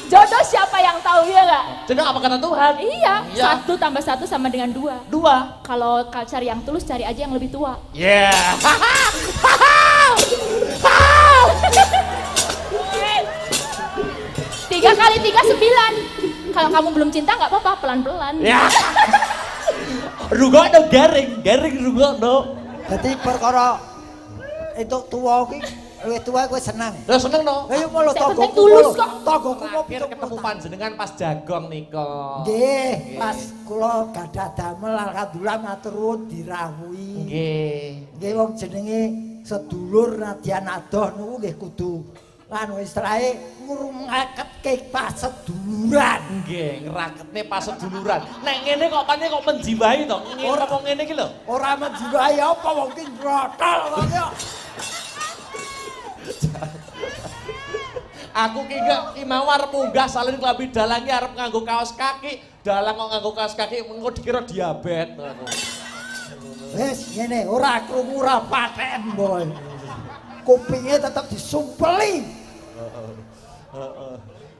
Jodoh siapa yang tahu ya nggak? Jodoh apa kata Tuhan? Iya, 1 tambah 1 sama dengan 2. 2. Kalau cari yang tulus, cari aja yang lebih tua. Yeah. 3 kali 3 9. Kalau kamu belum cinta nggak apa-apa, pelan-pelan. Ya. Rugok no garing rugok no. Jadi perkara itu tua ki, luwih tua gue senang. Lah seneng no. Lah yo malah Saya tanggoku penting tulus kok. Tanggoku mau Terakhir ketemu panjenengan pas jagong nika. Nggih, pas kula gadah damel alhamdulillah matur nuwun dirawuhi. Nggih. Nggih wong jenenge sedulur nadyan adoh niku nggih kudu anu istilahé ngrumaketke paseduluran. Nggih, ngraketne pas seduluran. Nek ngene kok pancen kok menjiwahi to. Ora ngomong ngene iki lho. Ora menjiwahi apa wong ki ngrotol kok yo. Aku ki mau arep munggah salin klambi dalang ki arep nganggo kaos kaki. Dalang kok nganggo kaos kaki engko dikira diabetes aku. Wis ngene ora krungu ora paten boy. Kupinge tetep disumpeli.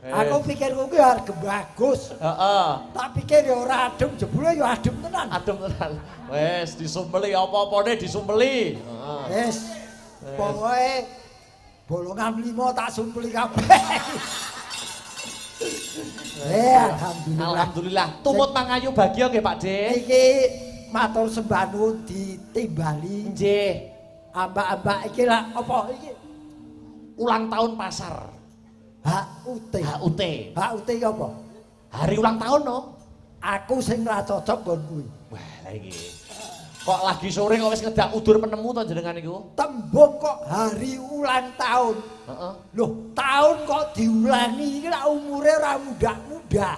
Aku pikir kuwi harga bagus. Heeh. Tak pikir ya ora adem, jebule ya adem tenan. Adem tenan. Wes disumpeli apa-apane disumpeli. Heeh. Wis. Pokoke bolongan 5 tak sumpeli kabeh. Alhamdulillah. Alhamdulillah. Tumut mangayu bagya nggih Pak De. Iki matur sembah nuwun ditimbali. Nggih. Ambak-ambak iki lah apa iki? Ulang tahun pasar. HUT. HUT. HUT iki apa? Hari ulang tahun no. Aku sing ra cocok nggon kuwi. Wah, lah iki. Kok lagi sore kok wis ngedak udur penemu to jenengan niku? Tembung kok hari ulang tahun. Heeh. Loh, tahun kok diulangi iki lak umure ora muda-muda.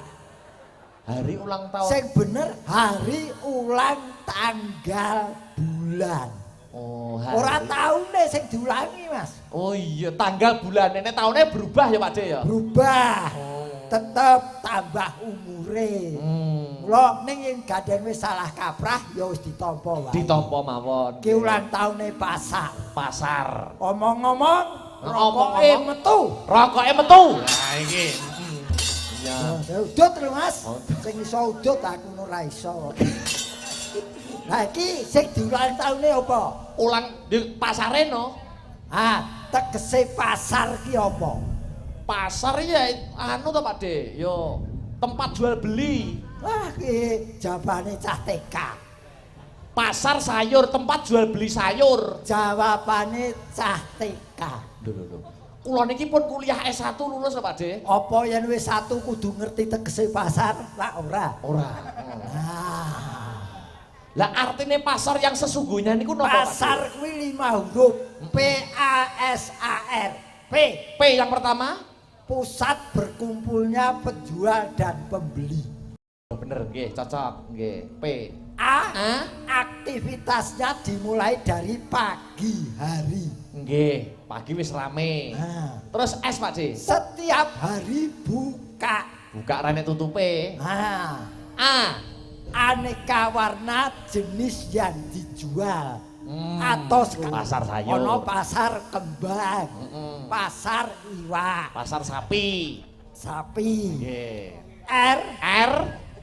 Hari ulang tahun. Sing bener hari ulang tanggal bulan. Oh, hari. Ora taune sing diulangi, Mas. Oh iya, tanggal bulan ini tahunnya berubah ya Pak De ya? Berubah. Oh. Tetep tambah umure. Mula ning yen gandeng wis salah kaprah ya wis ditampa wae. Ditampa mawon. Ki ulang tahune pasar. Pasar. Omong-omong, rokoke Omong-omong. metu. Rokoke metu. Nah iki. Iya. Ya udut lho Mas. Sing iso udut aku ora iso. Lah iki sing diulang tahune apa? Ulang di pasare no. Ah, tegese pasar ki apa? Pasar ya anu to Pak De, yo tempat jual beli. Wah, ki jawabane cah TK. Pasar sayur, tempat jual beli sayur. Jawabane cah TK. Lho. Kula niki pun kuliah S1 lulus Pak De. Apa yen wis 1 kudu ngerti tegese pasar? Lah ora. Ora. Ah. Lah artine pasar yang sesungguhnya niku napa Pak De? Pasar kuwi 5 huruf. PASAR. P. P yang pertama. Pusat berkumpulnya penjual dan pembeli. Oh, bener nggih, cocok nggih. P. A. A. Aktivitasnya dimulai dari pagi hari. Nggih, pagi wis rame. Nah. Terus S Pak De. Setiap hari buka. Buka rene tutupe. Nah. A. Aneka warna jenis yang dijual. Atau pasar sayur. Ono pasar kembang. Pasar iwak. Pasar sapi. Sapi. Nggih. R. R.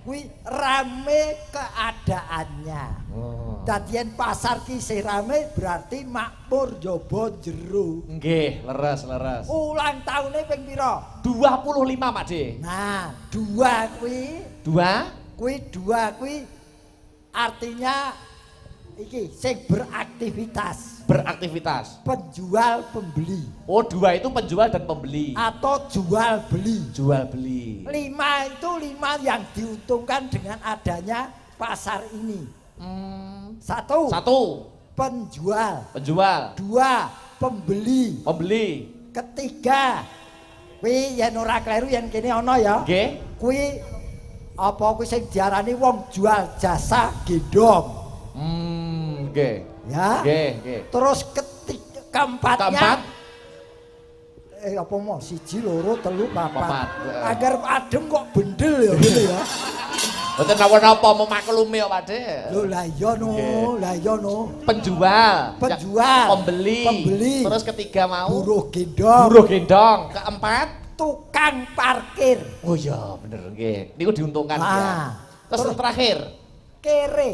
Kuwi rame keadaannya. Oh. Dadi yen pasar ki isih rame berarti makmur jaba jero. Nggih, leres. Ulang tahune ping pira? 25 Pak De. Nah, 2 kuwi 2. kuwi artinya iki sing beraktivitas. Beraktivitas. Penjual pembeli. Oh, 2 itu penjual dan pembeli. Atau jual beli. Jual beli. 5 itu 5 yang diuntungkan dengan adanya pasar ini. 1. Penjual. 2. Pembeli. Ketiga. Kuwi yen ora kleru yen kene ana ya. Nggih. Kuwi apa kuwi sing diarani wong jual jasa gendong. Nggih. Ya. Nggih. Terus keempatnya. Keempat. Apa mau 1, 2, 3, 4. 4. Agar adem kok bendel ya gitu ya. Mboten napa-napa memaklumi kok Pak De. Lho lah iya no. Penjual. Pembeli. Terus ketiga mau Buruh gendong. Keempat tukang parkir. Oh iya, bener nggih. Niku diuntungkan ya. Nah, Terus terakhir, kere.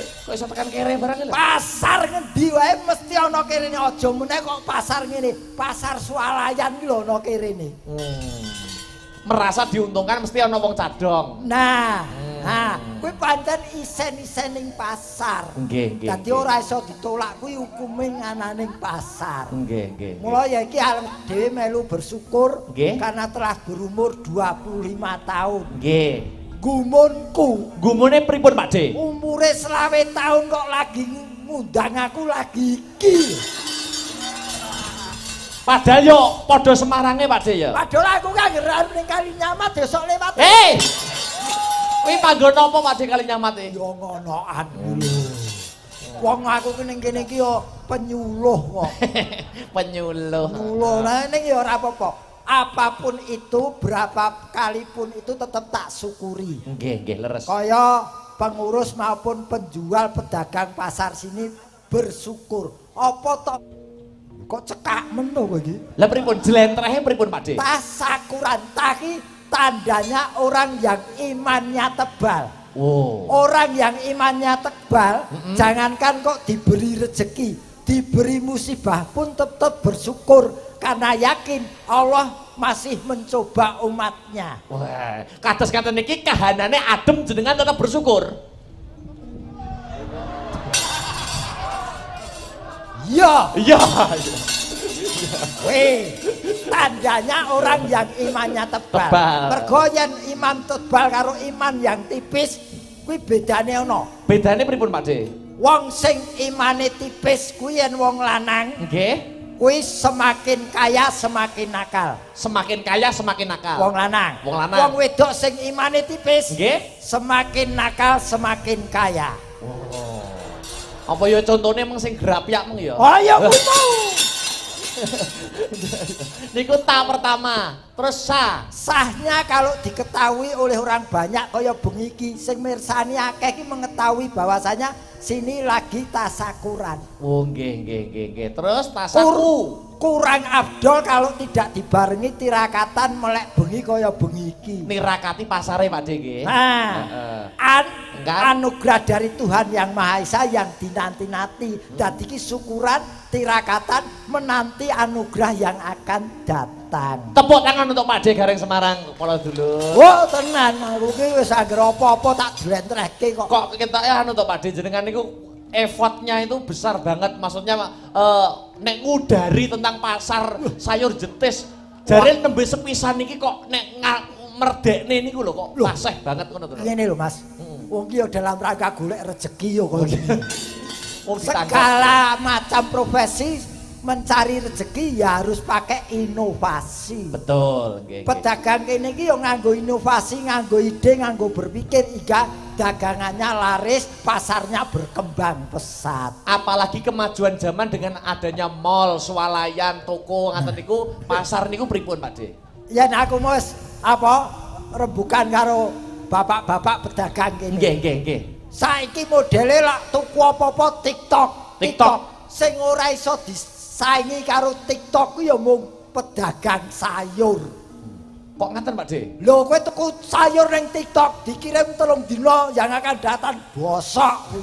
kok iso tekan kere barang lho? Pasar ngendi wae mesti ana kerene, aja meneh kok pasar ngene. Pasar swalayan ki lho ana kerene. Merasa diuntungkan mesti ana wong cadong. Nah, kuwi pancen isen-isen ning pasar. Nggih, nggih. Dadi ora iso ditolak kuwi hukume ngananing pasar. Nggih, nggih. Mula ya iki arep dhewe melu bersyukur Nggih. karena telah berumur 25 tahun. Nggih. Gumunku Gumune pripun, Pak De? umure 20 tahun kok lagi ngundang aku lagi iki. Padahal yo padha Semarange, Pak De ya. Padahal aku kan ngeran ning Kalinyamat besok lewat. Hei! Kuwi panggon apa Pak De Kalinyamat e? Yo ngonoan lho. Wong aku ki ning kene iki yo penyuluh kok. Penyuluh. Nyuluh lah ning yo ora apa-apa. Apapun itu, berapa kali pun itu tetap tak syukuri. Nggih, nggih leres. Kaya pengurus maupun penjual pedagang pasar sini bersyukur. Apa tok kok cekak men to kowe iki? Lah pripun jlentrehe pripun, Pak De? Tasakuran taki tandanya orang yang imannya tebal. Wow. Orang yang imannya tebal, jangankan kok diberi rezeki, diberi musibah pun tetap bersyukur karena yakin Allah masih mencoba umatnya. Wah, kados ngaten niki kahanane adem jenengan tetap bersyukur. Ya, Iya. weh, tandanya orang yang imannya tebal. Tebal. Mergo yen iman tebal karo iman yang tipis, kuwi bedane ana. Bedane pripun, Pak De? Wong sing imane tipis kuwi yen wong lanang, Nggih. kuwi semakin kaya semakin nakal. Semakin kaya semakin nakal. Wong lanang. Wong lanang. Wong wedok sing imane tipis, Nggih. semakin nakal semakin kaya. Apa ya contohnya emang sing grapyak meng ya? Oh ya kuwi mau. Niku ta pertama, terus Sahnya kalau diketahui oleh orang banyak kaya bengi iki sing mirsani akeh iki mengetahui bahwasanya sini lagi tasakuran. Oh nggih nggih nggih nggih. Terus tasaku Kurang afdol kalau tidak dibarengi tirakatan melek bengi kaya bengi iki. nirakati pasare Pak De nggih. Nah, Enggak. anugerah dari Tuhan yang Maha Esa yang dinanti-nanti. Dadi iki syukuran tirakatan menanti anugerah yang akan datang. Tepuk tangan untuk Pak De Gareng Semarang kepala dulu. Oh tenan, aku ki wis anggere apa-apa tak jlentrehke kok. Kok ketoke anu to Pak De jenengan niku effortnya itu besar banget, maksudnya nek ngudari tentang pasar sayur jetis jare nembe sepisan niki kok nek merdekne niku lho kok fasih banget ngono to. Ngene lho Mas. Wong ki yo dalam rangka golek rezeki yo kok. Wong ditanggap. Segala macam profesi mencari rezeki ya harus pakai inovasi. Betul, nggih. Pedagang kene iki yo nganggo inovasi, nganggo ide, nganggo berpikir hingga dagangannya laris, pasarnya berkembang pesat. Apalagi kemajuan zaman dengan adanya mall, swalayan, toko ngaten niku, pasar niku pripun Pak De? Yen aku wis apa rembukan karo bapak-bapak pedagang kene. Nggih, nggih, nggih. Saiki modele lak tuku apa-apa TikTok. TikTok. Sing ora iso disaingi karo TikTok ku ya mung pedagang sayur. Kok ngaten Pak De? Lho kowe tuku sayur ning TikTok dikirim 3 dina yang akan datang bosok.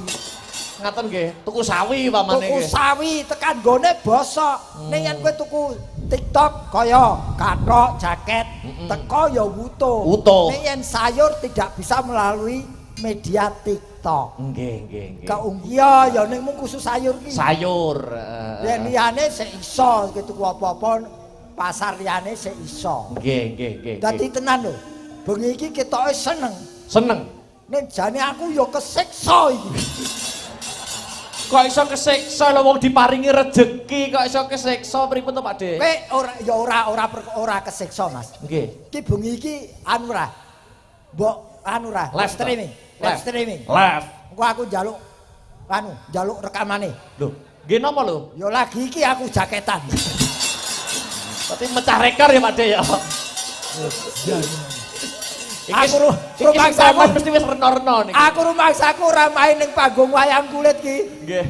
Ngaten nggih, tuku sawi pamane Tuku nggih. sawi tekan gone bosok. Ning yen kowe tuku TikTok kaya kathok, jaket, teko ya wutuh. Wutuh. Ning yen sayur tidak bisa melalui media TikTok. Nggih, nggih, nggih. Iya, ya ning mung khusus sayur ki. Sayur. Yen liyane sik iso tuku apa-apa pasar liyane sik iso. Nggih, nggih, nggih. Dadi tenan lho. Bengi iki ketoke seneng. Seneng. Ning jane aku ya kesiksa iki. Kok iso kesiksa lho wong diparingi rejeki kok iso kesiksa pripun to Pak De? Kowe ora kesiksa Mas. Nggih. Iki bengi iki anu ra. Mbok anu ra, Live streaming. Live streaming. Live. Engko aku njaluk rekamane. Lho, nggih napa lho? Ya lagi iki aku jaketan. Berarti mecah rekor ya Pak De ya. Aku rumangsaku mesti wis reno-reno niki. Aku rumangsaku ora main ning panggung wayang kulit ki. Nggih.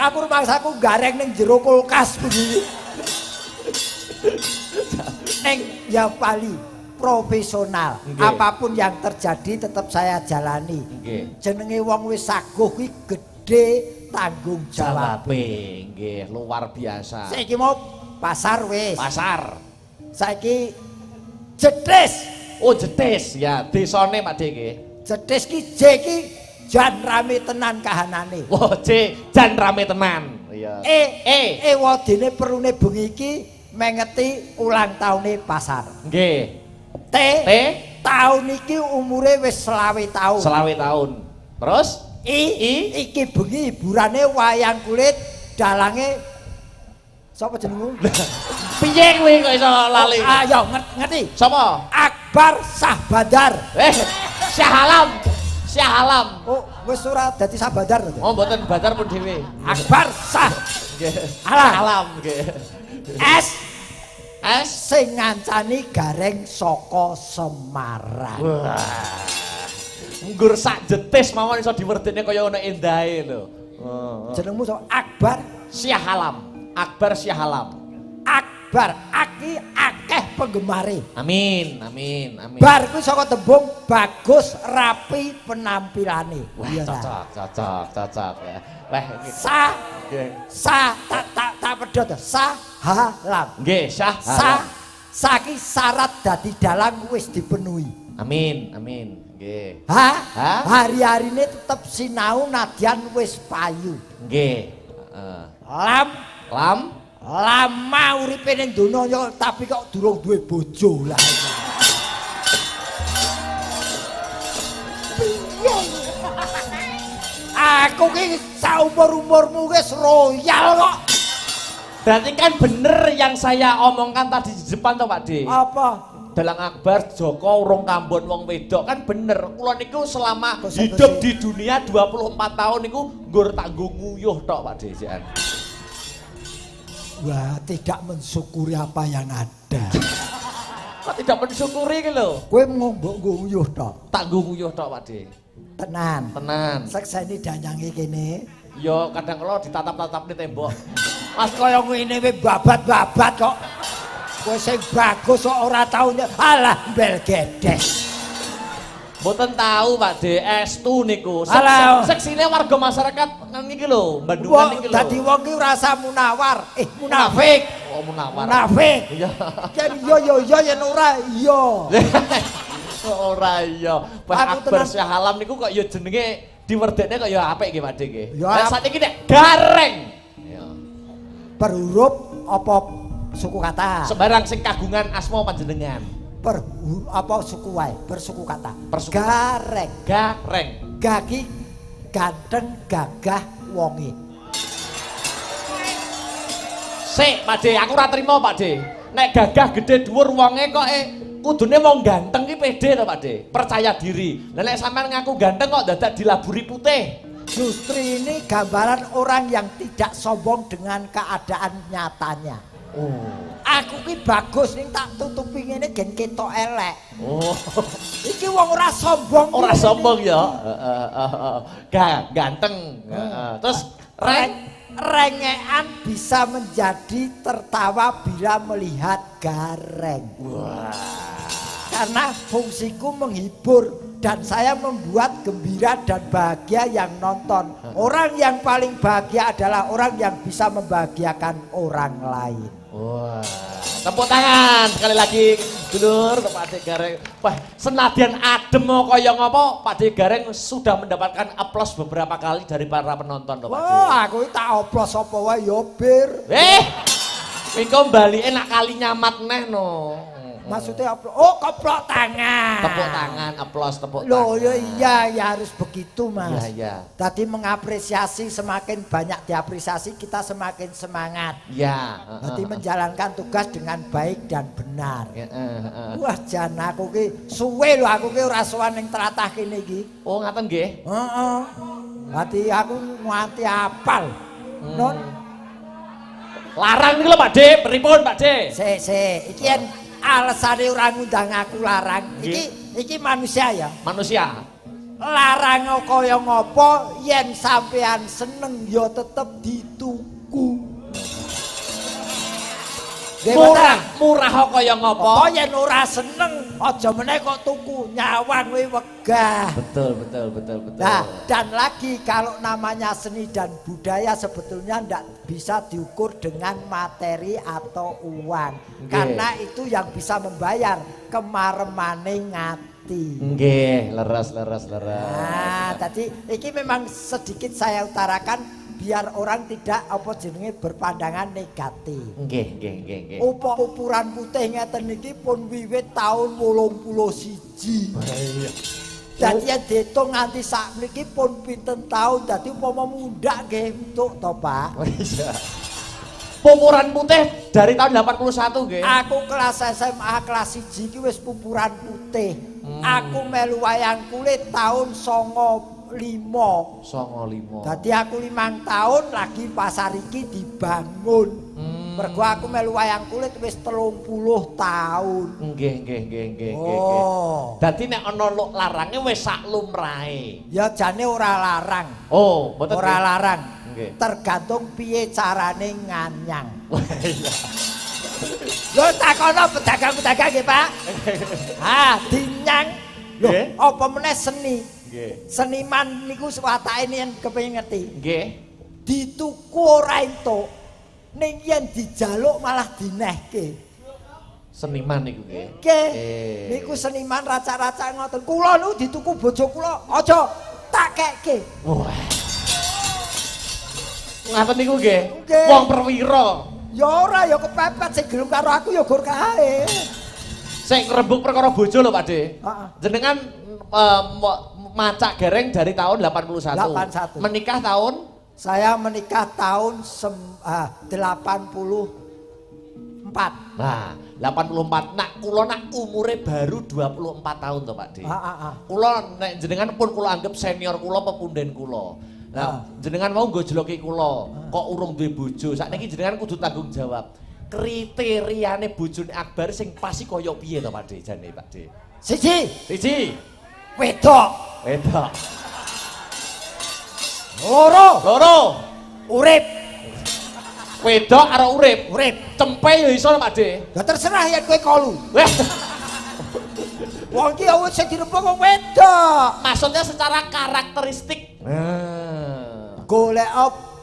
Aku rumangsaku gareng ning jero kulkas begini. Neng ya Pali profesional. Nggih. Apapun yang terjadi tetap saya jalani. Nggih. Jenenge wong wis saguh kuwi gedhe tanggung jawab. Jawabe nggih luar biasa. Saiki mau pasar wis. Pasar. Saiki Jetis. Oh Jetis ya, desane Pak De nggih. Jetis ki J ki jan rame tenan kahanane. Wah, jan rame tenan. Iya. Wadine perune bengi iki mengeti ulang taune pasar. Nggih. T T taun iki umure wis 20 taun. 20 tahun. Terus Iki bengi hiburane wayang kulit dalange sapa jenengmu? piye kuwi kok iso lali? Ayo ngerti. Sapa? Akbar Sah Badar. Syahalam. Syahalam. Oh, wis ora dadi Sah Badar to? Oh, mboten Badar pun dhewe. Akbar Sah. Nggih. Alah. Syahalam nggih. S S sing ngancani gareng saka Semarang. wah. Nggur sak Jetis mawon iso diwerdene kaya ana endahe lho. Jenengmu sapa? Akbar Syahalam. Akbar Syahalam. Akbar aki akeh penggemare. Amin, amin, amin. Bar kuwi saka tembung bagus rapi penampilane. Wah, Iya ta? cocok ya. Wah, nggih. Tak pedhot Sahalam. Nggih, Sa saki syarat dadi dalang wis dipenuhi. Amin, amin. Nggih. Ha? Hari-harine tetep sinau nadyan wis payu. Nggih. Lam Lama uripe ning donya tapi kok durung duwe bojo lah. Aku ki saumur-umurmu wis royal kok. berarti kan bener yang saya omongkan tadi di depan toh Pak De. Apa? Dalang Akbar Joko urung kambon wong wedok kan bener. Kula niku selama Kok hidup sih? di dunia 24 tahun niku nggur tanggung nguyuh tok Pak De jekan. Wah, tidak mensyukuri apa yang ada. Kok tidak mensyukuri iki lho. Kowe mbok nguyuh tok. Tanggung nguyuh tok Pak De. Tenan. Tenan. Sekseni danyange kene. Yo kadang kala ditatap-tatap di tembok. Mas kaya ngene we babat-babat kok. Kowe sing bagus kok ora tau alah mbel gedes. Mboten tahu Pak De, estu niku. Alah. Seksine warga masyarakat niki lho, Bandungan niki lho. Dadi wong ki rasa munawar. Munafik. Oh, munawar. Munafik. Iya. Yen yo yen ora iya. Ora iya. Pak Aku Akbar tenan. Syahalam niku kok ya jenenge diwerdekne kok ya apik nggih Pak De nggih. Ya, Lah sakniki nek gareng. Ya. Berhuruf apa suku kata? Sembarang sing kagungan asma panjenengan. Apa suku wae? Bersuku kata. Bersuku. Gareng. Gareng. Gaki ganteng gagah wonge. Sik Pak De, aku ora trimo Pak De. Nek gagah gede dhuwur wonge kok kudune wong ganteng ki pede to Pak De. Percaya diri. Lah nek sampean ngaku ganteng kok dadak dilaburi putih. Justru ini gambaran orang yang tidak sombong dengan keadaan nyatanya. Oh. Aku ki bagus ning tak tutupi ngene gen ketok elek. Oh. Iki wong ora sombong. Ora sombong ya. Ganteng. Terus rengean bisa menjadi tertawa bila melihat gareng. Wah. Karena fungsiku menghibur dan saya membuat gembira dan bahagia yang nonton. Orang yang paling bahagia adalah orang yang bisa membahagiakan orang lain. Wah, tepuk tangan sekali lagi dulur ke Pak De Gareng. Wah, senadyan adem mau kaya ngopo, Pak De Gareng sudah mendapatkan aplaus beberapa kali dari para penonton loh Pak De. Wah, aku tak oplos apa wae ya bir. Mingko balike nak kali nyamat neh no. Maksudnya oplos? Oh, koplok tangan. Tepuk tangan, aplaus tepuk Loh, tangan. ya harus begitu Mas. Iya. Tadi mengapresiasi, semakin banyak diapresiasi kita semakin semangat. Iya. Berarti menjalankan tugas dengan baik dan benar. Ya, Wah jan aku ki suwe lho aku ki ora sowan ning tlatah kene iki. Oh, ngaten nggih. Heeh. Berarti aku nganti apal. Non Larang niku lho Pak De, pripun Pak De? se iki yen alesane ora ngundang aku larang. Iki manusia ya. Manusia. Larang kaya ngopo yen sampean seneng ya tetep dituku. Nggih, Murah kok kaya ngopo? Apa yen ora seneng, aja meneh kok tuku nyawang kuwi wegah. Betul. Nah, dan lagi kalau namanya seni dan budaya sebetulnya ndak bisa diukur dengan materi atau uang. Nggih. Karena itu yang bisa membayar kemaremane ngati. Nggih, leres. Nah, tadi iki memang sedikit saya utarakan biar orang tidak apa jenenge berpandangan negatif. Nggih. Ukuran putih ngeten iki pun wiwit tahun 81. Dadi yen diitung nganti sakniki pun pinten tahun, dadi upama mundak nggih entuk to, Pak. Iya. Pupuran putih dari tahun 81 nggih. Aku kelas SMA kelas 1 iki wis pupuran putih. Aku melu wayang kulit tahun 95. 95. Dadi aku 5 tahun lagi pasar iki dibangun. Mergo aku melu wayang kulit wis 30 tahun. Nggih. Oh. Dadi nek ana larange wis sak lumrahe. Ya jane ora larang. Oh, mboten. Ora larang. Nggih. Tergantung piye carane nganyang. Iya. Lho takono pedagang-pedagang nggih, Pak. Dinyang. Lho, Nggih. apa meneh seni? Nggih. Seniman niku watake yen kepengin ngerti. Nggih. Dituku ora entuk. Ning yen dijaluk malah dinehke. Seniman niku nggih. Nggih. Niku seniman racak-racak ngoten. Kula niku dituku bojo kula, aja tak kekke. Wah. Ngaten niku nggih. Nggih. Wong perwira. Ya ora ya kepepet sing gelem karo aku ya gur kae. Sing rembug perkara bojo lho, Pak De. Heeh. Jenengan macak gereng dari tahun 81. 81. Menikah tahun? Saya menikah tahun 84. Nah, 84. Nak kula nak umure baru 24 tahun to, Pak De. Kula nek jenengan pun kula anggap senior kula pepunden kula. Nah, jenengan mau nggo jloki kula, kok urung duwe bojo. Sakniki jenengan kudu tanggung jawab. Kriteriane bojone Akbar sing pasti kaya piye to, Pak De? Jane, Pak De. Siji. Wedok. Loro. Urip. Wedok karo urip. Cempe ya iso, Pak De. Ya terserah yen kowe kolu. Weh, Wong iki ya wis dirembug wong wedok. maksudnya secara karakteristik. Golek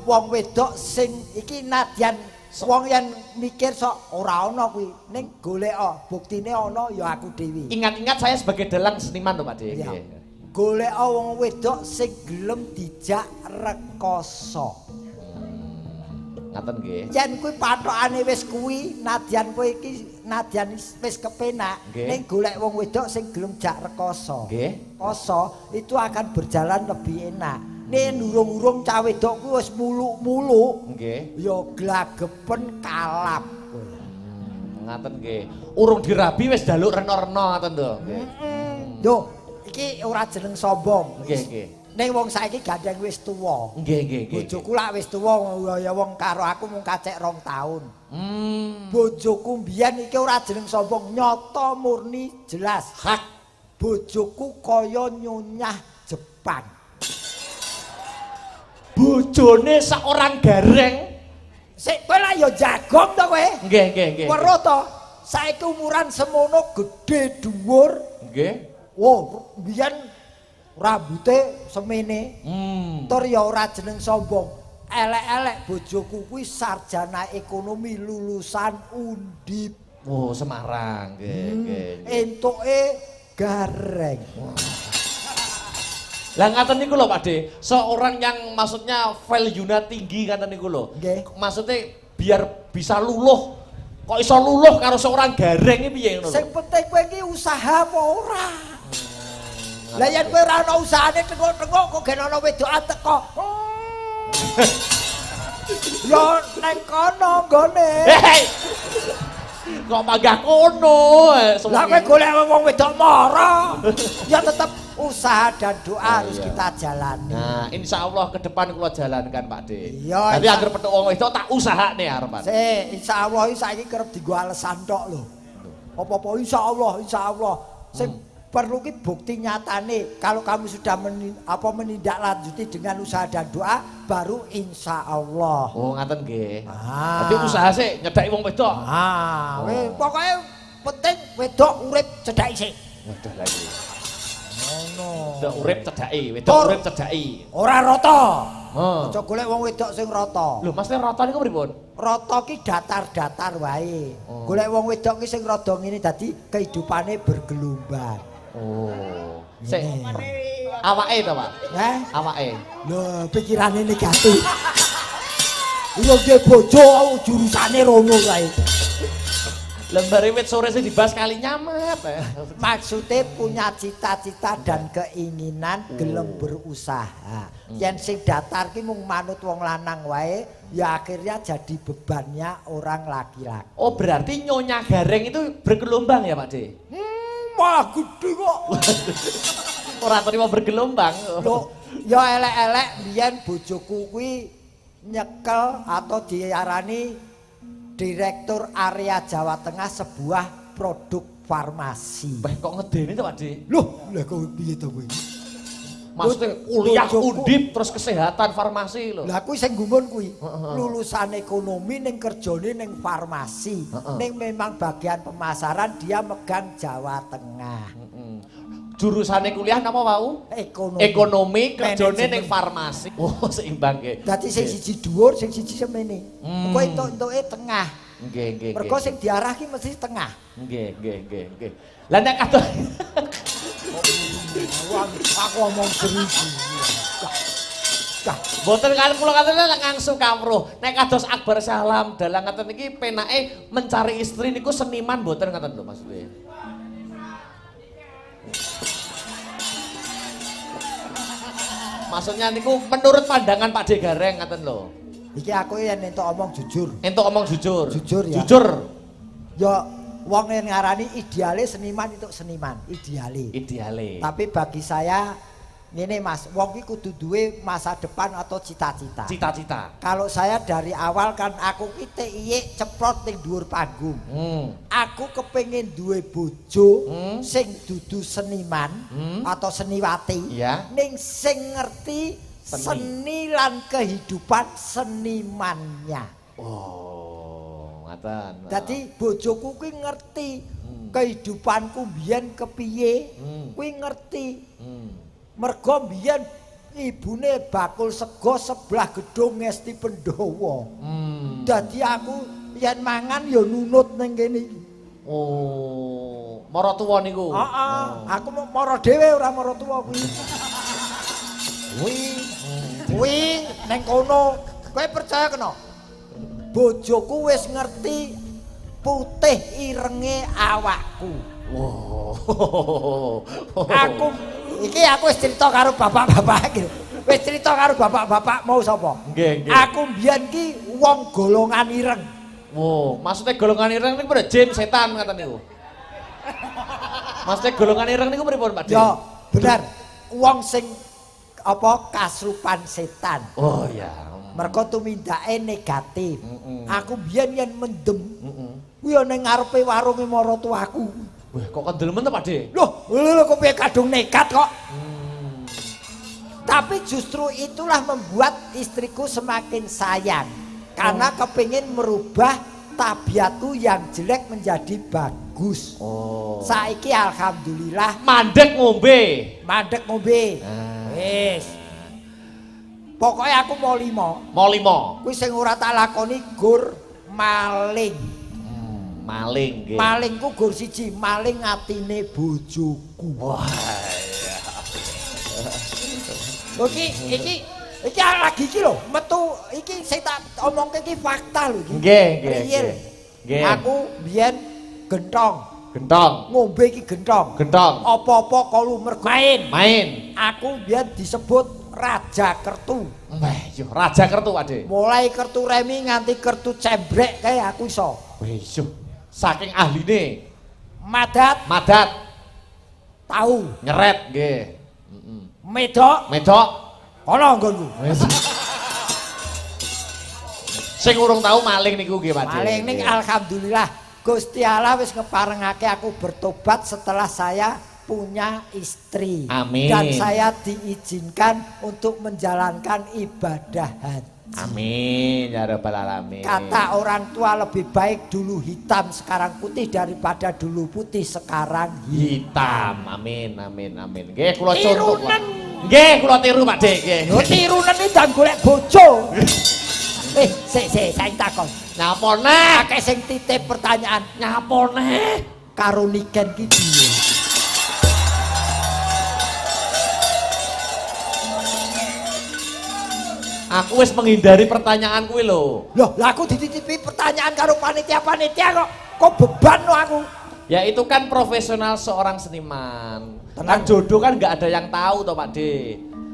wong wedok sing iki nadyan wong yen mikir sok ora ana kuwi ning golek buktine ana ya aku dhewe. Ingat-ingat saya sebagai dalang seniman to, Pak De. Ya. Golek wong wedok sing gelem dijak rekoso. Ngaten nggih. Yen kuwi pathokane wis kuwi nadyan kowe iki nadyan wis kepenak ning golek wong wedok sing gelem jak rekoso. Nggih. Koso itu akan berjalan lebih enak. Nek urung-urung cah wedok kuwi wis muluk-muluk. Nggih. Ya glagepen kalap. Ngaten nggih. Urung dirabi wis jaluk reno-reno ngaten to. Nggih. Yo, iki ora jeneng sombong. Nggih. Ning wong saiki gandeng wis tuwa. Nggih. Bojoku lak wis tuwa ya wong karo aku mung kacek 2 tahun. Bojoku mbiyen iki ora jeneng sombong, nyata murni jelas. Hak. Bojoku kaya nyunyah Jepang. Bojone seorang gareng. Sik kowe lah ya jagong to kowe. Nggih. Weruh to. Saiki umuran semono gedhe dhuwur. Nggih. Wow, mbiyen rambuté semene. Tur ya ora jeneng sombong. Elek-elek bojoku kuwi sarjana ekonomi lulusan Undip. Oh, Semarang. Nggih. Entuke gareng. Lah ngaten niku lho, Pak De. Seorang yang maksudnya value-nya tinggi ngaten niku lho. Nggih. Maksudnya biar bisa luluh. Kok iso luluh karo seorang gareng iki piye ngono lho? Sing penting kowe iki usaha apa ora? Lah yen kowe ora ana usahane tengok-tengok kok gen ana wedokan teko. Yo nang kono nggone. Hei. Kok panggah kono? Lah kowe golek wong wedok mara. Ya tetep usaha dan doa harus kita jalani. Nah, insya Allah ke depan kula jalankan, Pak De. Iya. Tapi agar petuk wong wedok tak usahane arepan. Insya Allah iki saiki kerep dienggo alasan tok lho. Apa-apa insya Allah. Sing perlu ki bukti nyatane. Kalau kamu sudah menindaklanjuti dengan usaha dan doa, baru insya Allah. Oh ngaten nggih. Ah. Tapi usaha sih nyedaki wong wedok. Ah, Oh. pokoknya penting wedok urip cedhaki sik. Waduh lagi. Ngono. Wedok urip cedhaki, wedok Tur. urip cedhaki. Ora rata. Heeh. Aja golek wong wedok sing rata. Lho, Mas rata niku pripun? Rata ki datar-datar wae. Oh. Golek wong wedok ki sing rada ngene dadi kehidupane bergelombang. Oh. Sik Ngene. awake to, Pak? Heh? Awake. Lho, pikirane negatif. Iya ge bojo jurusane rono kae. Lembare wit sore sing dibahas kali nyamet. Maksudnya punya cita-cita dan keinginan gelem berusaha. Yen sing datar ki mung manut wong lanang wae, ya akhirnya jadi bebannya orang laki-laki. Oh, berarti Nyonya Gareng itu bergelombang ya, Pak D? Wah, gede kok. Ora terima bergelombang. Loh, ya elek-elek biyen bojoku kuwi nyekel atau diarani Direktur Area Jawa Tengah sebuah produk farmasi. Wah, kok ngedeni to, Pak D? Loh, lah kok piye to kuwi? Maksudnya kuliah Bojoku. undip terus kesehatan farmasi lho. Lah kuwi sing gumun kuwi. Lulusan ekonomi ning kerjane ning farmasi. Ning memang bagian pemasaran dia megang Jawa Tengah. Jurusane kuliah napa wau? Ekonomi. Ekonomi kerjane Manajemen. ning farmasi. Oh, seimbang nggih. Dadi sing siji dhuwur, sing siji semene. Kowe entuk-entuke tengah. Nggih, nggih. Mergo sing diarah ki mesti tengah. Nggih, nggih, nggih, nggih. Lah nek kados Aku ngomong serius. Boten kan kula ngaten ngangsu kawruh. Nek kados Akbar Salam dalang ngaten iki penake mencari istri niku seniman boten ngaten lho maksudnya. Maksudnya niku menurut pandangan Pak D Gareng ngaten lho. Iki aku yen entuk omong jujur. Entuk omong jujur. Jujur ya. Jujur. Ya wong yang ngarani ideale seniman itu seniman, ideale. Ideale. Tapi bagi saya ngene Mas, wong iki kudu duwe masa depan atau cita-cita. Cita-cita. Kalau saya dari awal kan aku ki TIY ceprot ning dhuwur panggung. Aku kepengin duwe bojo sing dudu seniman atau seniwati. Iya. Ning sing ngerti seni lan kehidupan senimannya. Oh, ngaten. Dadi bojoku kuwi ngerti kehidupanku biyen kepiye, kuwi ngerti. Mergo biyen ibune bakul sego sebelah gedung Ngesti Pendowo. Dadi aku yen mangan ya nunut ning kene iki. Oh, mara tuwa niku. Heeh, aku mau mara dhewe ora mara tuwa kuwi. Kuwi ning kono, kowe percaya kena? Bojoku wis ngerti putih irenge awakku. Wow. Aku wis cerita karo bapak-bapak iki. Wis cerita karo bapak-bapak mau sapa? Nggih, nggih. Aku mbiyen ki wong golongan ireng. Wow, maksudnya golongan ireng niku pada jin setan ngaten niku. Maksudnya golongan ireng niku pripun, Pak D? Ya, bener. Wong sing apa kasrupan setan. Oh ya. Mergo tumindake negatif. Aku biyen yen mendem. Kuwi ya ning ngarepe warunge maratuwaku. Wah, kok kendelemen to, Pak D? Loh, kok piye kadung nekat kok. Tapi justru itulah membuat istriku semakin sayang. Karena kepingin merubah tabiatku yang jelek menjadi bagus. Oh. Saiki alhamdulillah Mandek ngombe. mandek ngombe. Wis. Pokoknya aku mau 5. Mau 5. Kuwi sing ora tak lakoni gur maling. Maling nggih. Malingku gur siji, maling atine bojoku. Wah. Iki lagi iki lho, metu iki sing tak omongke iki fakta lho iki. Nggih, nggih. Real. Nggih. Aku biyen gentong, Gentong. ngombe iki gentong. Gentong. Apa-apa kalu mergo Main. aku biyen disebut Raja Kertu. Wah, yo Raja Kertu, Pak D. Mulai kertu remi nganti kertu cembrek kae aku iso. Wis yo. Saking ahline. Madat Madat, tahu, nyeret nggih. medok Medok. kono nggonku. Wis. Sing urung tahu maling niku nggih, Pak D. Maling ning alhamdulillah Gusti Allah wis ngeparengake aku bertobat setelah saya punya istri. Amin. Dan saya diizinkan untuk menjalankan ibadah haji. Amin ya rabbal alamin. Kata orang tua lebih baik dulu hitam sekarang putih daripada dulu putih sekarang hitam. Amin amin amin. Nggih kula contoh. Tirunen. Nggih kula tiru Pak Dik nggih. Lho tirunen iki dan golek bojo. Sik saya takon. Nyapone Akeh sing titip pertanyaan nyapone karo Niken ki piye? Aku wis menghindari pertanyaan kuwi lho. Loh, lah aku dititipi pertanyaan karo panitia-panitia kok beban lo aku. Ya itu kan profesional seorang seniman. Tenang. Kan jodoh kan nggak ada yang tahu toh Pak D.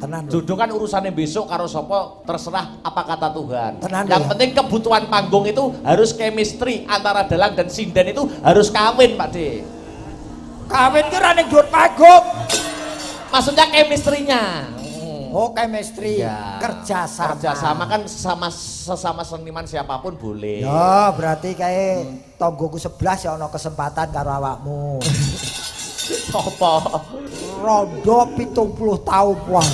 Tenan lho. Jodoh kan urusannya besok karo sopo terserah apa kata Tuhan. Tenan Yang lho. penting kebutuhan panggung itu harus chemistry antara dalang dan sinden itu harus kawin Pak D. Kawin ki ra ning dhuwur panggung. Maksudnya chemistry-nya. Oh, chemistry, Ya, kerjasama. Kerjasama kan sesama seniman siapapun boleh. Ya, berarti kayak tonggoku 11 ya ono kesempatan karo awakmu. Apa? Rondo 70 tahun wah.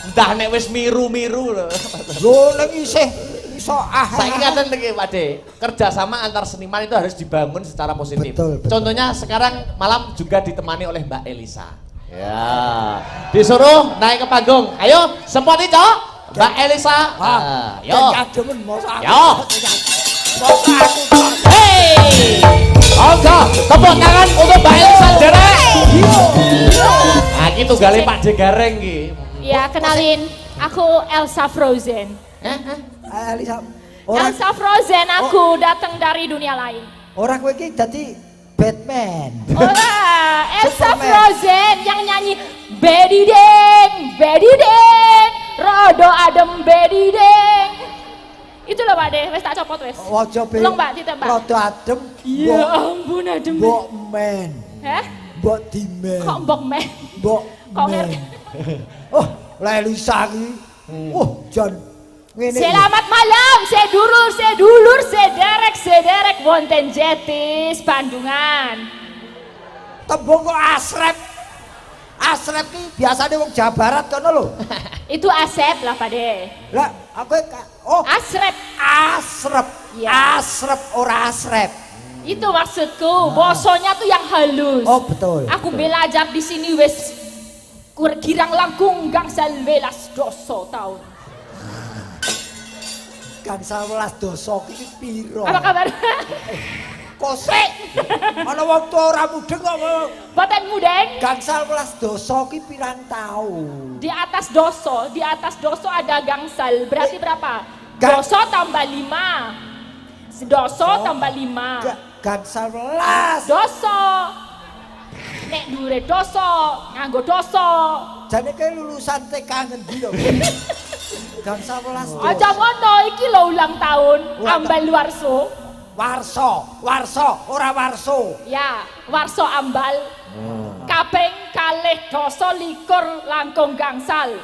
Entah nek wis miru-miru lho. Lho ning isih iso Saiki ngaten iki Pak De, kerjasama antar seniman itu harus dibangun secara positif. Betul, betul. Contohnya sekarang malam juga ditemani oleh Mbak Elisa. Ya, disuruh naik ke panggung. Ayo, sempat nih Cok. Mbak Elisa. Yo. Kademen mosok aku. Yo. Mosok aku. Hey. Oke, tepuk tangan untuk Mbak Elisa derek. Nah, iki tunggale Pak De Gareng iki. Ya, kenalin, aku Elsa Frozen. Elisa. Orang Elsa Frozen, aku datang dari dunia lain. orang kowe iki dadi Batman. Ora, Elsa Superman. Frozen yang nyanyi Bedi Deng, Rodo Adem Bedi Deng. Itu loh Pak De, wes tak copot wes. Waja be. Tolong Mbak, ditembak. Rada adem. Ya ampun adem. Mbok men. Heh? Mbok dimen. Kok mbok meh? Mbok Kok men. ngerti? Oh, lah Elisa iki. Oh, Jan. Ngene. iki. Selamat malam, sederek wonten Jetis Bandungan. Tembung kok asrep. Asrep ki biasane wong Jawa Barat kono lho. Itu Asep lah Pak De. Lah, aku oh, Asrep. asrep. Iya. Asrep ora asrep. Itu maksudku, bosonya tuh yang halus. Oh, betul. Aku belajar di sini wes girang langkung gangsal welas doso tahun. Gangsal welas dosa iki piro? Apa kabar? Kosek. Ana wong tuwa ora mudeng kok. Boten mudeng. Gangsal welas dosa ki pirang taun? Di atas doso ada gangsal. Berarti berapa? Ga- Doso tambah 5. Doso tambah 5. Gangsal welas. Doso. Nek dure doso, nganggo doso. Jane kae lulusan TK ngendi lho? Gangsal welas dosa. Aja ngono, iki lho ulang tahun, Ulang ambal warso. Warso, ora warso. Ya, warso ambal. Kaping kalih doso likur langkung gangsal.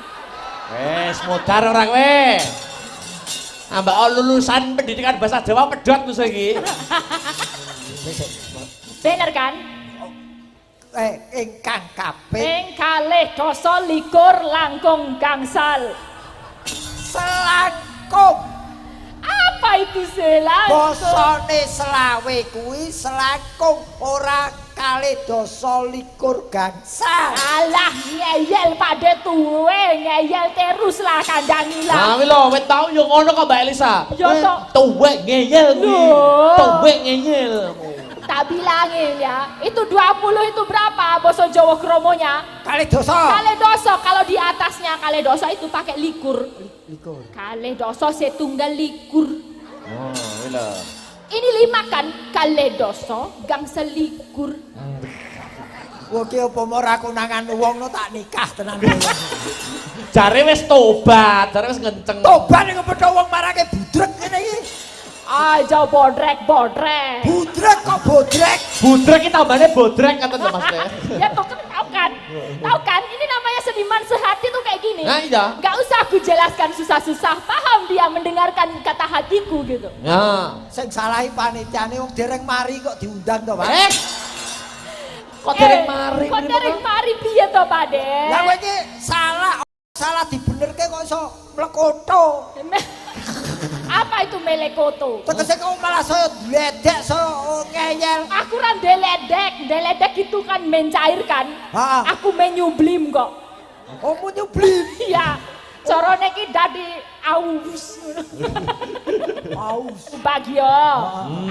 Wes modar ora kowe. Ambak lulusan pendidikan bahasa Jawa pedhot musuh iki. Bener kan? Ingkang kaping Ping kalih doso likur langkung gangsal. selangkung. Apa itu selangkung? Bosone selawe kuwi selangkung ora kalih dosa likur gangsal. Alah ngeyel Pakde tuwe, ngeyel terus lah kandangi Nah, lah. kuwi lho, wis tau yo ngono kok Mbak Elisa. Yo, tok. Tuwek ngeyel kuwi. Loh. Tuwek ngeyel. Tak bilangin ya, itu 20 itu berapa boso Jawa kromonya? Kalih dosa. Kale doso, kalau di atasnya kale doso itu pakai likur. Likur. Kale doso setunggal likur. Oh, kuwi lho. Ini 5 kan, kale doso gangsal likur. Wong ki apa ora konangan wong no tak nikah tenan. Jare wis tobat, jare wis ngenceng. Tobat ning kepethuk wong marake budrek ngene iki. Aja bodrek. Budrek kok bodrek. Budrek iki tambane bodrek kata Mas Teh. Ya tuh kan tahu kan? Ini namanya seniman sehati tuh kayak gini. Nah, iya. Gak usah aku jelaskan susah-susah, paham dia mendengarkan kata hatiku gitu. Ya. Sing salahi panitiane wong dereng mari kok diundang to, Pak. Kok dereng mari. Kok dereng mari piye to, Pade? Lah kowe iki salah dibenerke kok iso mlekoto. Apa itu melekoto? Tegese kok malah saya dledek saya ngeyel. Aku ra ndeledek itu kan mencairkan. Heeh. Aku menyublim kok. Oh mau nyublim. Iya. Carane ki dadi aus. Aus. Bagyo.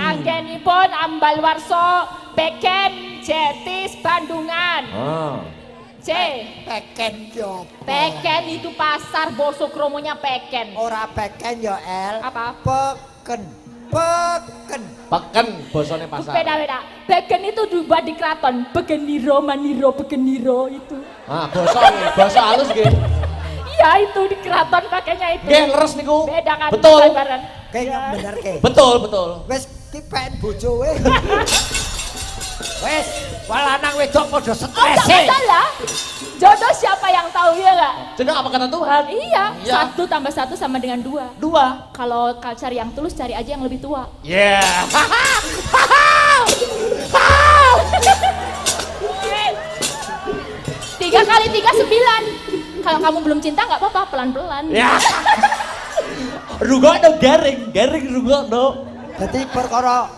Anggenipun ambal warsa Peken Jetis Bandungan. C. Peken yo. Peken itu pasar bosok kromonya Peken. Ora peken yo El. Apa? Peken. Peken bosone pasar. Beda-beda. Peken itu dibuat di keraton. Begeniro, maniro, begeniro itu. Ah, basa halus nggih. Iya itu di keraton pakainya itu. Nggih leres niku. Beda kan? Betul. Lebaran. Kayak bener ke. Betul. Wes ki pen bojo we. Wes, lanang wedok padha Oh, stres. enggak masalah. Jodoh siapa yang tahu ya enggak? Jeneng apa kata Tuhan? Iya, Iya. 1 tambah 1 sama dengan 2. 2. Kalau cari yang tulus, cari aja yang lebih tua. Yeah. 3 kali 3 9. Kalau kamu belum cinta nggak apa-apa, pelan-pelan. Ya. Rugo no garing rugo no. Dadi perkara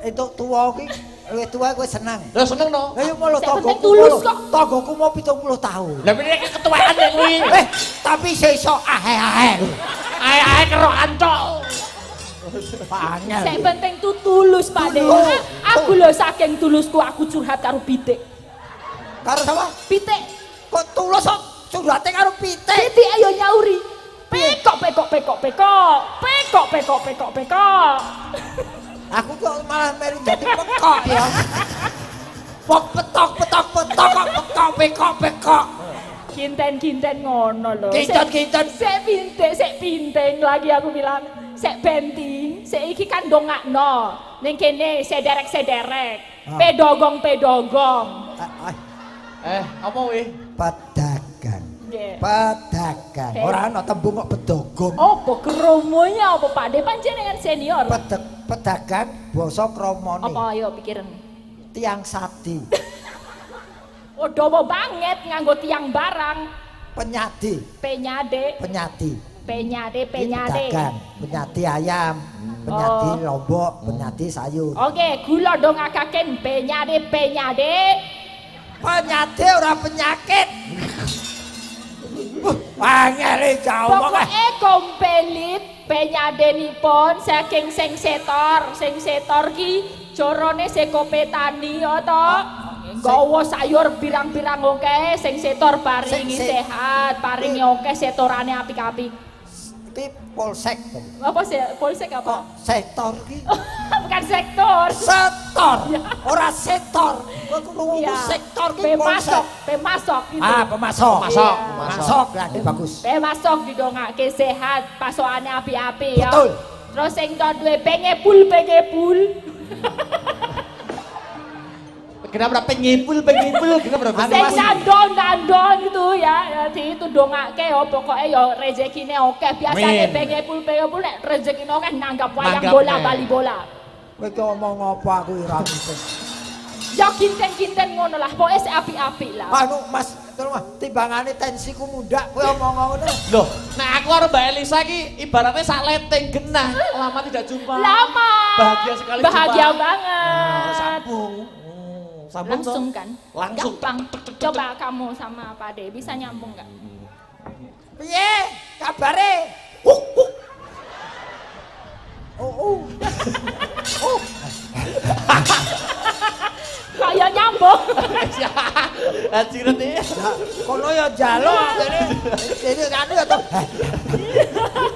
itu tuwa ki luwih tuwa kowe seneng. Lah seneng no. Lah yo mau Sing penting tanggoku tulus kok. Tanggoku mau 70 tahun. Lah meneh ketuaan ya kuwi. Tapi sesuk ahe-ahe. Ae karo ancok. Angel. Yang penting tuh tulus, Pak De. Tulus. Aku loh saking tulusku aku curhat karo pitik. Karo sapa? Pitik. Kok tulus kok curhate karo pitik? Pitik ayo nyauri. Pekok. Aku kok malah meri dadi pekok ya. Petok pekok. Kinten ngono loh. Kinten. Sek pinting lagi aku bilang. Sek penting, sek iki kan dongakno. Ning kene sederek. Pedogong. Apa weh? Pedagang. Nggih. Pedagang. Ora ana tembung kok bedogong. Apa kromonya apa Pak De panjenengan senior? Pedagang basa kramane. Apa ayo pikiran. Tiang sadi. Oh dawa banget nganggo tiang barang. Penyadi. Penyade. Pedagang. Penyadi ayam. Penyadi lombok. Penyadi sayur. Oke, gula dong akaken penyade. Penyadi ora penyakit. Angel jauh Pokoknya kompelit penyadenipun saking sing setor ki jorone sekopetani ya to. Gawa sayur pirang-pirang oke sing setor paringi sehat, paringi oke setorane apik-apik. Iki polsek. Apa sih polsek apa? Sektor ki. Bukan sektor. Setor. Ora sektor. Kok ngomong sektor ki polsek. Pemasok itu. Pemasok. Iya. Masok lagi bagus. Pemasok didongake sehat, pasokane api-api ya. Betul. Terus sing duwe pengepul. Kenapa pengipul kenapa Sing nandon itu ya. Jadi itu dongake ya pokoknya ya rezekine oke. Biasane pengepul nek rezekine oke nanggap wayang bola bali bola. Kowe ki omong apa aku ora ngerti. Ya kinten ngono lah, pokoke sik apik-apik lah. Anu Mas, terus Mas, timbangane tensiku mundak kowe omong ngono. Loh, nek aku karo Mbak Elisa ki ibaratnya sak leteng genah. Lama tidak jumpa. Lama. Bahagia sekali Bahagia jumpa. banget. Sambung. Langsung kan? Langsung. Gampang. Coba kamu sama Pak De bisa nyambung nggak? Piye kabare? Kayak nyambung. Aciret iki. Kono ya njaluk dene anu ya to.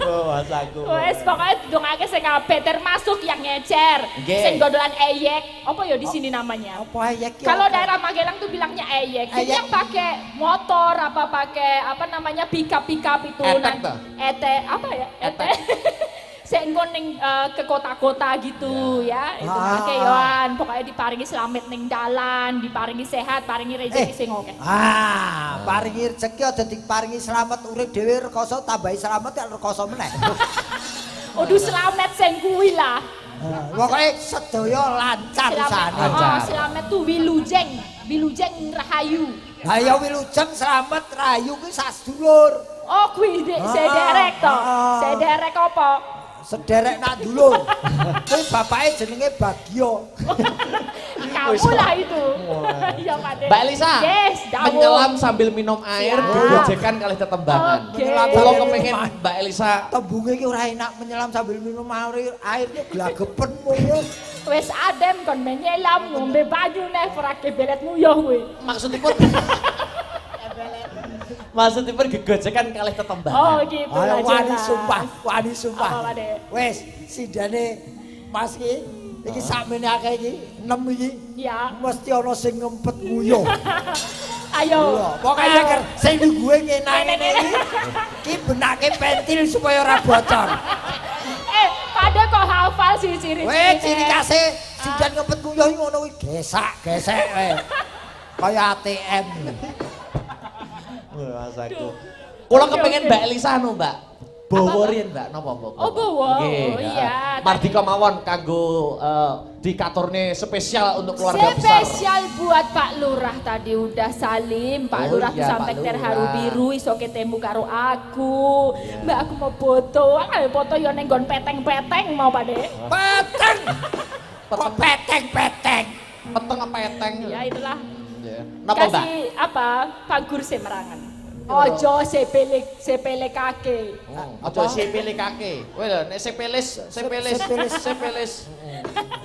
Oh, masaku. Wes pokoknya dongake sing kabeh termasuk yang ngecer, Nggih. sing dodolan eyek. Apa ya di sini namanya? Apa ayek ki? Kalau daerah Magelang tuh bilangnya eyek. Jadi Eyek. yang pakai motor apa pakai apa namanya pick-up itu Etek toh? apa ya? Ete. Sing ning ke kota-kota gitu ya. Itu pakai yoan, pokoknya diparingi slamet ning dalan, diparingi sehat, paringi rezeki sing oke. Paringi rezeki aja diparingi slamet urip dhewe rekoso tambahi slamet ya rekoso meneh. Aduh slamet sing kuwi lah. Pokoke sedaya lancar usahane. Lancar. Slamet tuh Wilujeng Rahayu. Lah ya Wilujeng Slamet Rahayu kuwi sasedulur. Oh kuwi sederek to. Sederek apa? Sederek nak dulur. Kuwi bapake jenenge Bagio. Kamu lah itu. Iya Pak De. Mbak Elisa, Yes, dawuh. menyelam sambil minum air, Siap. gegojekan kalih tetembangan. Oke. Kula kepengin Mbak Elisa Tembunge iki ora enak menyelam sambil minum air iki glagepen ngono. Wes adem kon menyelam ngombe banyu neh ora kebelet nguyuh kuwi. maksudipun gegojekan kalih tetembangan. Oh gitu lah. Wani jelas. wani sumpah. Apa, Pak De? Wes sidane Mas iki sakmene akeh iki 6 iki. Ya. Mesti ana sing ngempet nguyuh. Ayo. Pokoknya sing gue ngene iki benake pentil supaya ora bocor. Pada kok hafal sih ciri. Weh ciri khase sidan ngempet nguyuh ngono kuwi gesek weh. Kaya ATM. Mas aku. Kula kepengin Mbak Elisa anu, Mbak. Bawa riyen, Mbak, napa, Mbak? Oh, bawa. Nggih, Iya. Mardika mawon kanggo dikaturne spesial untuk keluarga besar. Spesial buat Pak Lurah tadi udah salim. Pak Oh Lurah iya, sampai Pak terharu Lurah. biru iso ketemu karo aku. Mbak aku mau foto. Ayo foto yo ning nggon peteng-peteng mau Pak De. Peteng. Kok peteng. Peteng apa peteng? Ya itulah. Napa, Mbak? Kasih apa? Panggur semerangan. Ojo sepele kake. Aja sepele kake. Kowe lho nek sepeles.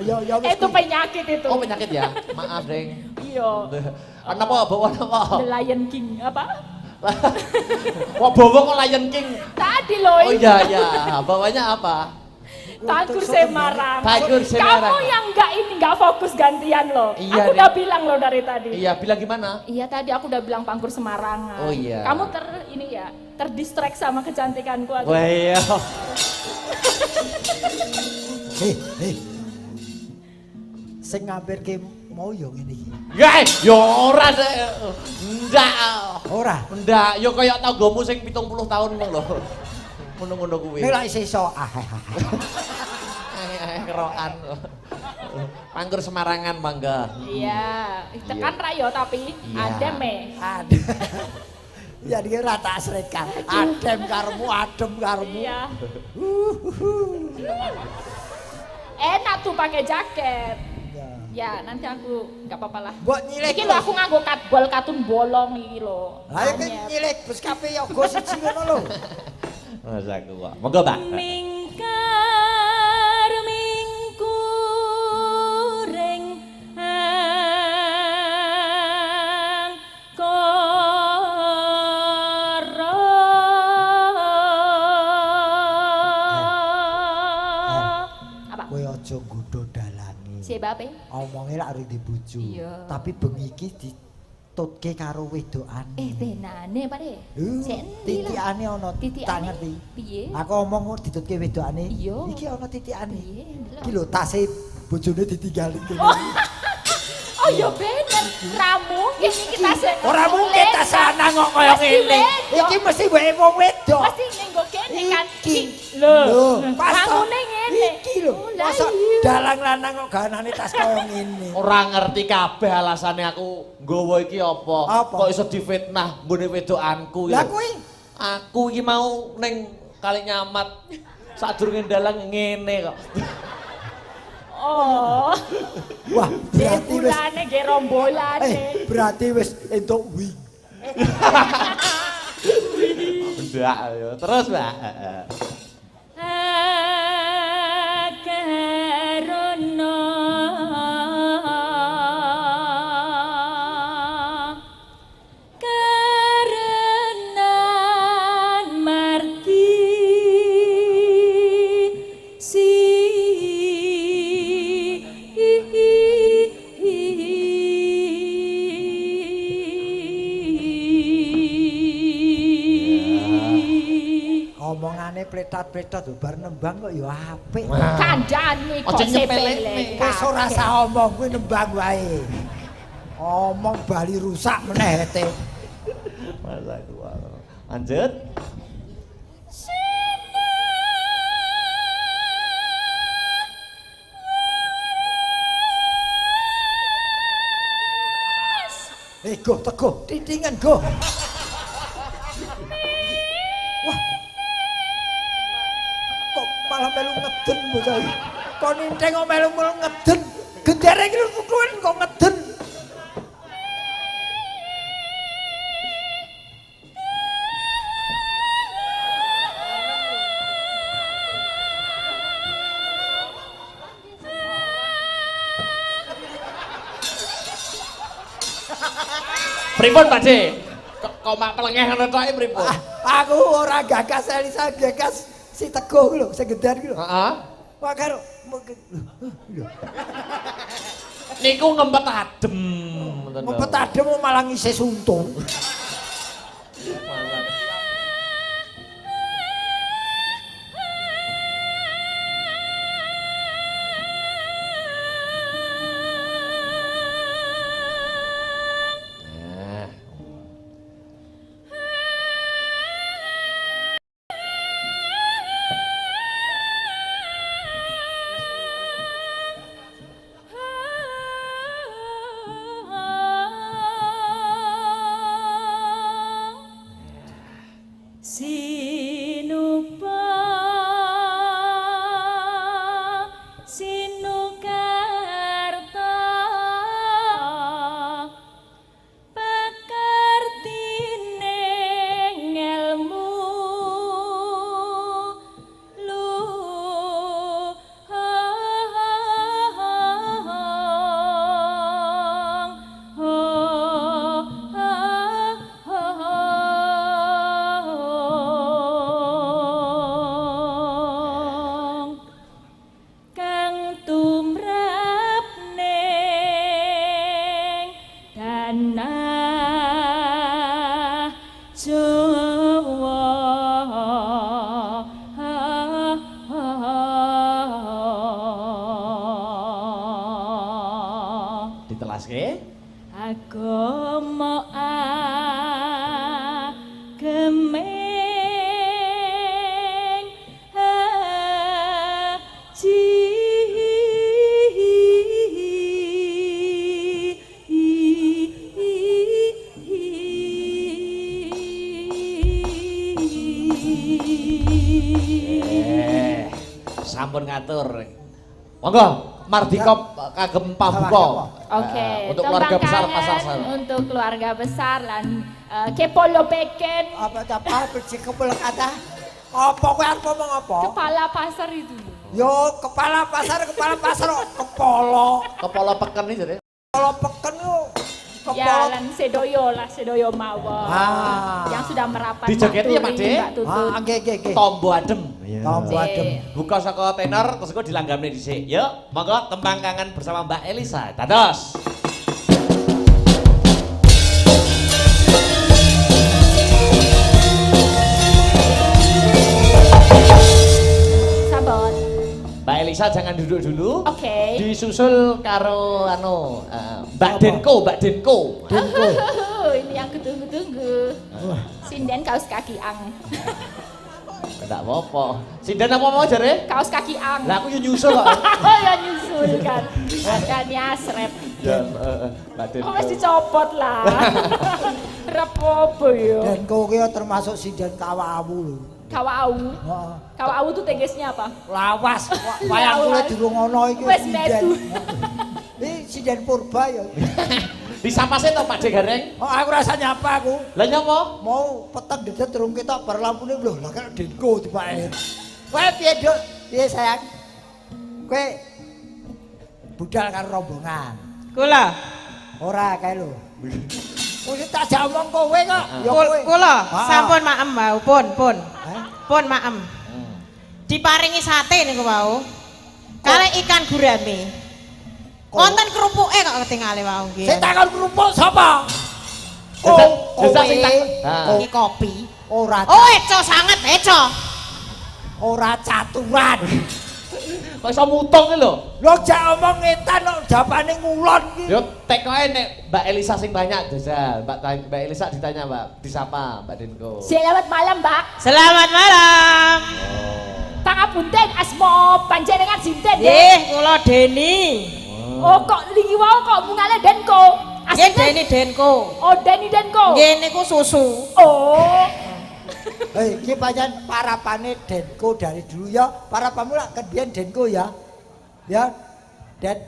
Ya Itu penyakit itu. Oh, penyakit ya. Maaf, Deng. Iya. Napa bawa napa? The Lion King apa? Kok bawa kok Lion King? Tadi loh. Oh iya ya, bawanya apa? Panggur Semarang. Panggur Semarang. Kamu yang nggak fokus gantian loh. Iya, aku udah bilang loh dari tadi. Iya, bilang gimana? Iya tadi aku udah bilang Panggur Semarang. Oh iya. Kamu terdistract sama kecantikanku aja. Wah iya. Sing ngampirke mau yo ngene iki. Ya, yo ora deh. Ndak. Ora. Ndak, yo kaya tanggomu sing 70 tahun ngono lho. Ngono-ngono kuwi. Nek lak isih iso kerokan. Panggur Semarangan mangga. Iya, tekan rayo tapi Iya. adem Ada. Ya dia rata sereka. Adem karemu, adem karemu. Iya. Enak tuh pakai jaket. Ya nanti aku nggak apa-apa lah. Mbok nyilek. Iki lho aku nganggo katun bolong iki lho. Ayo kan nyilek bus kape yo go siji ngono lho. Mas aku kok. Monggo, Mbak. Mingkar mingkuring angkara. Apa? Kowe aja nggodho dalange. Sebabe? Omonge lak arep dibojo. Iya. Tapi bengi iki ditutke karo wedokane. Tenane Pak De. Sik endi lah. Titikane ana tak Titikane? ngerti. Piye? Aku omong ditutke wedokane. Iya. Iki ana titikane. Piye? Ndelok. Iki lho tase bojone ditinggalin kene. Oh ya bener, ramu kene kita Ora mungkin tas lanang kok kaya ngene. Iki mesti wae wong wedok. Mesti nenggo kene kan. Iki. Lho, pas rambune ngene. Iki lho. Oh, lah Masa iya. dalang lanang kok ganane tas kaya ngene. Ora ngerti kabeh alasane aku nggawa iki apa. Apa? Kok iso difitnah nggone wedokanku Lah iki. kuwi Aku iki mau ning Kali Nyamat sadurunge dalang ngene kok. Oh. wah berarti wis Bulane ge rombolane. berarti wis entuk wing. Ndak yo. Terus, Mbak. Akarono karenan margi si Omongane pletat-pletat lho bar nembang kok ya apik. kandhane kok Aja nyepelekne. sepele. Wis ora usah omong kuwi nembang wae. Omong bali rusak meneh ete. Mas aku. Lanjut. Go teguh, tintingan go. Wah. Kok malah melu ngeden bocah iki. Kok ninteng kok melu ngeden. Gendere iki kutuan kok ngeden. Pripun Pak De? Kok mak pelengeh ngono tok pripun? Aku ora gagas Elisa, gagas si Teguh lho, sing gedar iki lho. Heeh. Wah karo Niku ngempet adem ngoten lho. ngempet adem malah ngisi suntung. Ditelaske? Agama agemeng haji Sampun ngatur. Monggo, mardika kagem pabuka. Oke, Untuk keluarga tembang besar kangen Pasar Sari. Untuk keluarga besar lan kepolo peken Apa becik kepala kata? Apa kowe arep ngomong apa? kepala pasar itu. Yo kepala pasar kok kepala. Kepala peken iki jare. Kepala peken yo. Ya Kepala lan sedoyo mawon. Yang sudah merapat. Dijogeti ya, Pak De? Mbak Tutut. nggih. Tombo adem. Tombo adem. Buka saka tenor terus kok dilanggamne dhisik. Yuk, monggo tembang kangen bersama Mbak Elisa. Dados. Sabon. Mbak Elisa jangan duduk dulu. Oke. Disusul karo Mbak Denko. Ini yang ketunggu-tunggu. Sinden kaos kaki ang. Enggak apa-apa. Sinden apa mau jare? Kaos kaki ang. Lah aku yo nyusul kok. Ya nyusul kan. Makanya asrep. Mbak Denko. Kok wis dicopot lah. Rapopo yo. Dan kowe ki termasuk sinden kawawu lho. Kawau. Heeh. Kawau itu tegesnya apa? Lawas, wayang kule durung ono iki Wes metu. Iki sinden purba ya. Disapase to Pak De Gareng? Oh aku rasa nyapa aku. Lah nyapa? Mau peteng dedet durung ketok bar lampune lho, lah kaya Denko dipake. Kowe piye, Duk? Piye sayang? Kowe budal karo rombongan. Kula. Ora kae lho. Wis tak jamong kowe kok. Ya Kula Ah. sampun maem wau, pun. Hah? Pun maem. Diparingi sate niku wau. Kale ikan gurame. Wonten kerupuke kok ketingale wau nggih. Sing takon kerupuk sapa? Jajak sing tak. Iki kopi. Ora Oh, eco sanget, eco. ora caturan. Kok iso mutung ki lho. Lho jak omong ngetan kok jawabane ngulon iki. Yo tekoke nek Mbak Elisa sing banyak jajal. Mbak Elisa ditanya, Mbak, disapa Mbak Denko. Selamat malam, Mbak. Selamat malam. Pangapunten asma panjenengan sinten nggih? Nggih, kula Deni. Oh kok lingi wau kok mungale Denko. Nggih Deni Deni Denko. Oh, Denny Denko. Nggih niku susu. Oh. Hei, iki pancen parapane Denko dari dulu ya. Parapanmu lak kebiyen Denko ya. Ya. Den.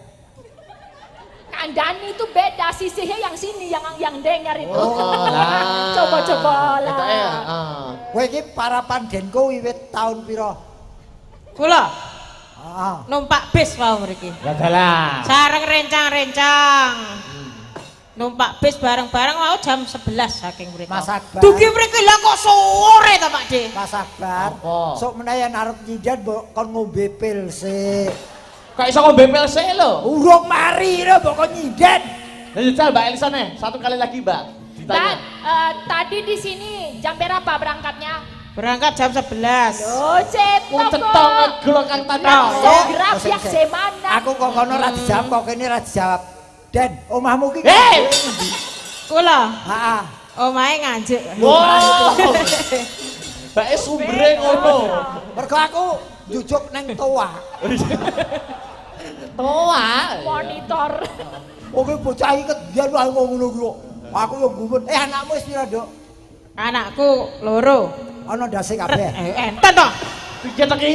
Kandani itu beda, sisihnya yang sini, yang dengar itu. Oh, lah. Coba-coba lah. Ketoke, Kowe iki parapan Denko wiwit tahun pira? Kula Ah. numpak bis wae mriki. Dadalah. Sareng rencang-rencang. Numpak bis bareng-bareng mau jam 11 saking mriki. Mas Akbar. Dugi mriki lah kok sore ta Pak De. Mas Akbar. Apa? Sok menawa arep nyindan mbok kon ngombe pil sik. Kok iso ngombe pil sik lho. Urung mari lho mbok kon nyindan. Lah jajal Mbak Elisa nih, satu kali lagi Mbak. Dan Ditanya. tadi di sini jam berapa berangkatnya? Berangkat jam 11. Oh, cetok Kuncet kok. tong ngeglok kang tadi. Geografis semana. Aku kok kono ra dijawab kok kene ra dijawab. Den, omahmu ki. Hei! Kula Heeh. omahe nganjuk. Wow. Mbak sumbere ngono. Mergo aku njujuk neng toa. Toa. Monitor. Oke bocah iki kedian wae ngono ki kok. Aku yo gumun. Anakmu wis pira, Nduk? Anakku loro. Ana ndase kabeh. Enten to. Piye to ki?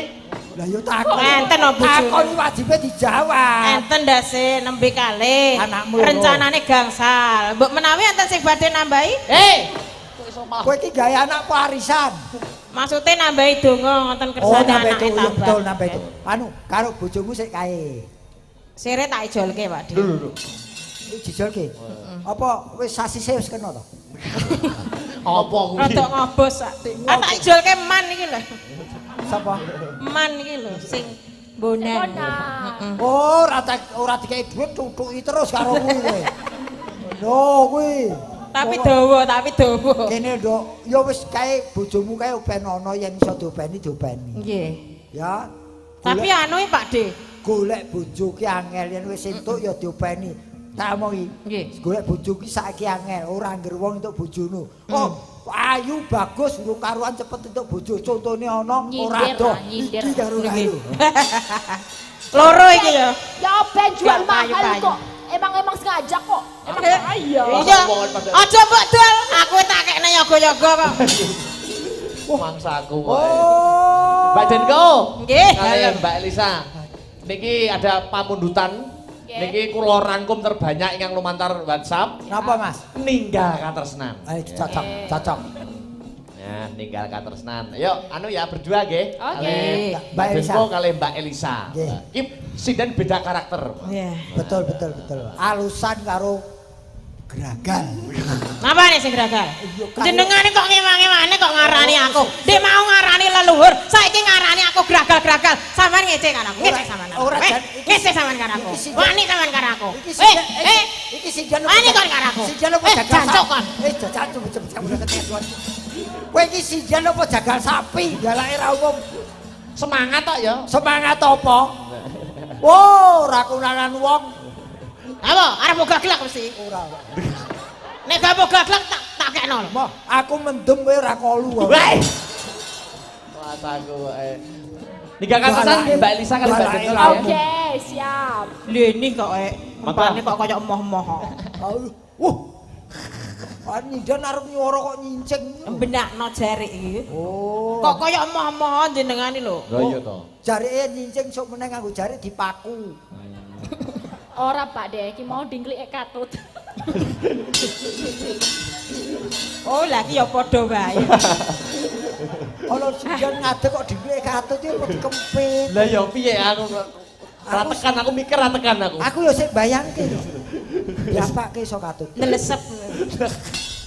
Lah yo takon. Enten no bojone. Takon wajibe dijawab. Enten ndase nembe kalih. Anakmu loro. Rencanane gangsal. Mbok menawi enten sing badhe nambahi? Kok iso malah. Kowe iki gawe anak warisan. Maksudnya nambahi donga ngoten Oh, kersane nambah anake itu, iya, tambah. betul nambah itu. Anu, karo bojomu sik kae. Sire tak ijolke Pak De. Lho. Iki dijolke. Apa wis sasise wis kena to? Apa kuwi? Rada ngobos sak. Ah tak ijolke man iki lho. Sapa? Man iki lho sing bonan. Bona. Oh, ora dikei dhuwit tutuki terus karo kuwi kowe. Lho kuwi. Tapi dawa. Kene nduk, ya wis kae bojomu kae ben ana yen iso diopeni diopeni. Nggih. Ya. Tapi anu Pak De. Golek bojo ki angel yen wis entuk ya diopeni. Tak omongi. Nggih. Golek bojo ki saiki angel, ora ngger wong entuk bojono. Oh, ayu bagus urung karuan cepet entuk bojo. Contone ana ora Nyindir do. lah, nyindir. Iki karo ayu. Loro iki ya. Ya ben jual Gak mahal payu-payu. kok. Emang sengaja kok. Emang iya. Iya. Aja mbok dol. Aku tak kekne yoga-yoga kok. Mangsaku wae. Oh. Mbak Denko. Nggih. Kalian Mbak Elisa. Niki ada pamundutan. Nggih. Niki kula rangkum terbanyak ingkang lumantar WhatsApp. Napa, Mas? Ninggal katresnan. Ayo cocok, cocok. Ya, ninggal katresnan. Yuk, anu ya berdua nggih. Oke. Kali Mbak Mbak Elisa. Denko kali Mbak Elisa. Nggih. Iki sinden beda karakter. Iya. Betul. Alusan karo geragal. Napa nih sing gragal? Iya, karo- Jenengane kok ngewang-ewangane kok ngarani aku. Dek mau ngarani leluhur, saiki ngarani aku gragal-gragal. Sampeyan ngecek kan aku. Ngecek sampeyan. Ora, Eh, Jan, iki- ngecek sampeyan karo aku. iki si- Wani sampeyan karo aku. Iki sijan, iki sijan Wani kon karo aku. Sijan apa Eh, jagal jancuk kon. Jancuk cepet udah ketetuan. Kowe iki sijan apa jagal sapi? Galake ra umum. Semangat tok ya. Semangat apa? Wow, ra kunangan wong. Apa? Arep boga glak mesti. Ora. Nek gak boga glak tak kekno. Moh, aku mendem kowe ora kolu. Weh. Masaku wae. Ninggal katresnan Mbak Elisa kali Mbak Balai Denko lamu. ya. Oke, siap. Leni kok empane kok kaya emoh-emoh. Nindan arep nyuara kok nyincing. Benakno jarik iki. Oh. Kok kaya emoh-emoh jenengane lho. Lho iya to. Jarike nyincing sok meneh nganggo jarik dipaku. Ora Pak De, iki mau dingklik katut. Oh, lagi ya padha wae. Kalau sijan ngadeg kok diglek katut iki kok dikempit. Lah ya piye aku ra tekan aku mikir ra tekan aku. Aku ya sik bayangke. Diapake iso katut. Nelesep.